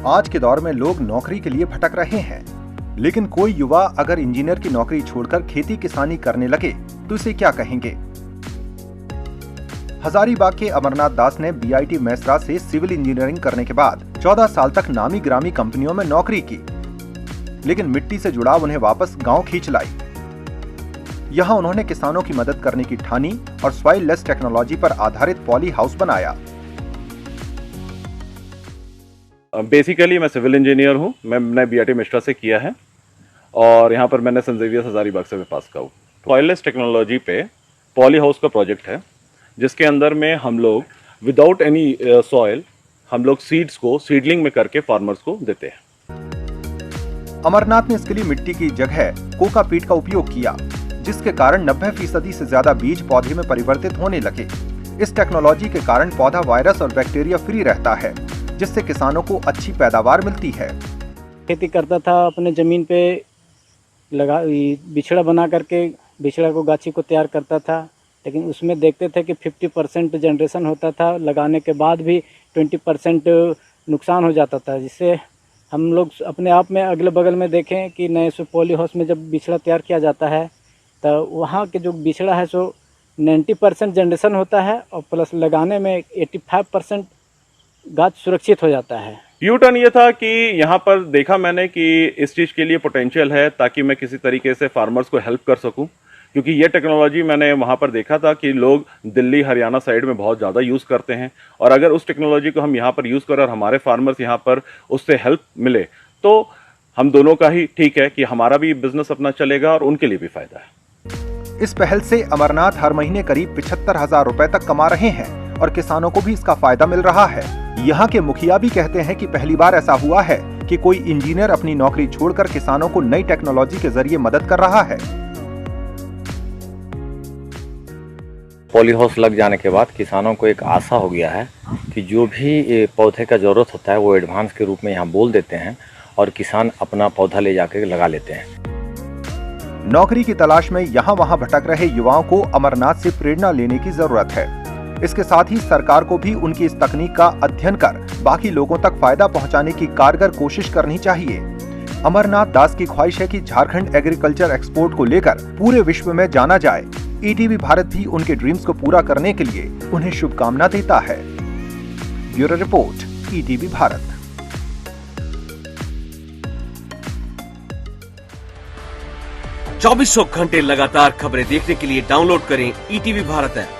आज के दौर में लोग नौकरी के लिए भटक रहे हैं, लेकिन कोई युवा अगर इंजीनियर की नौकरी छोड़कर खेती किसानी करने लगे तो इसे क्या कहेंगे। हजारीबाग के अमरनाथ दास ने बीआईटी मैसरा से सिविल इंजीनियरिंग करने के बाद 14 साल तक नामी ग्रामी कंपनियों में नौकरी की, लेकिन मिट्टी से जुड़ाव उन्हें वापस गांव खींच लाई। यहां उन्होंने किसानों की मदद करने की ठानी और सॉइल लेस टेक्नोलॉजी पर आधारित पॉली हाउस बनाया। बेसिकली मैं सिविल इंजीनियर हूँ। मैंने बीआईटी मैसरा से किया है और यहाँ पर मैंने सेंट ज़ेवियर्स हजारीबाग से पास का हूँ। सॉइल लेस टेक्नोलॉजी पे पॉली हाउस का प्रोजेक्ट है, जिसके अंदर में हम लोग विदाउट एनी सॉइल हम लोग सीड्स को सीडलिंग में करके फार्मर्स को देते हैं। अमरनाथ ने इसके लिए मिट्टी की जगह कोकापीट का उपयोग किया, जिसके कारण 90% से ज्यादा बीज पौधे में परिवर्तित होने लगे। इस टेक्नोलॉजी के कारण पौधा वायरस और बैक्टीरिया फ्री रहता है, जिससे किसानों को अच्छी पैदावार मिलती है। खेती करता था, अपने जमीन पे लगा बिछड़ा बना करके बिछड़ा को गाछी को तैयार करता था, लेकिन उसमें देखते थे कि 50% जनरेशन होता था, लगाने के बाद भी 20% नुकसान हो जाता था, जिससे हम लोग अपने आप में अगले बगल में देखें कि नए सो पॉली हाउस में जब बिछड़ा तैयार किया जाता है तो वहाँ के जो बिछड़ा है सो 90% जनरेशन होता है और प्लस लगाने में 85% गाछ सुरक्षित हो जाता है। यू टर्न ये था कि यहाँ पर देखा मैंने कि इस चीज़ के लिए पोटेंशियल है, ताकि मैं किसी तरीके से फार्मर्स को हेल्प कर सकूँ, क्योंकि ये टेक्नोलॉजी मैंने वहाँ पर देखा था कि लोग दिल्ली हरियाणा साइड में बहुत ज़्यादा यूज़ करते हैं, और अगर उस टेक्नोलॉजी को हम यहाँ पर यूज़ करें और हमारे फार्मर्स यहाँ पर उससे हेल्प मिले तो हम दोनों का ही ठीक है कि हमारा भी बिजनेस अपना चलेगा और उनके लिए भी फायदा है। इस पहल से अमरनाथ हर महीने करीब 75,000 रुपए तक कमा रहे हैं और किसानों को भी इसका फायदा मिल रहा है। यहाँ के मुखिया भी कहते हैं कि पहली बार ऐसा हुआ है कि कोई इंजीनियर अपनी नौकरी छोड़कर किसानों को नई टेक्नोलॉजी के जरिए मदद कर रहा है। पॉली हाउस लग जाने के बाद किसानों को एक आशा हो गया है कि जो भी पौधे का ज़रूरत होता है वो एडवांस के रूप में यहाँ बोल देते हैं और किसान अपना पौधा ले जाकर लगा लेते हैं। नौकरी की तलाश में यहाँ वहाँ भटक रहे युवाओं को अमरनाथ से प्रेरणा लेने की जरूरत है। इसके साथ ही सरकार को भी उनकी इस तकनीक का अध्ययन कर बाकी लोगों तक फायदा पहुँचाने की कारगर कोशिश करनी चाहिए। अमरनाथ दास की ख्वाहिश है कि झारखंड एग्रीकल्चर एक्सपोर्ट को लेकर पूरे विश्व में जाना जाए। ईटीवी भारत भी उनके ड्रीम्स को पूरा करने के लिए उन्हें शुभकामना देता है। Bureau report, ETV Bharat. चौबीसों घंटे लगातार खबरें देखने के लिए डाउनलोड करें ईटीवी भारत ऐप।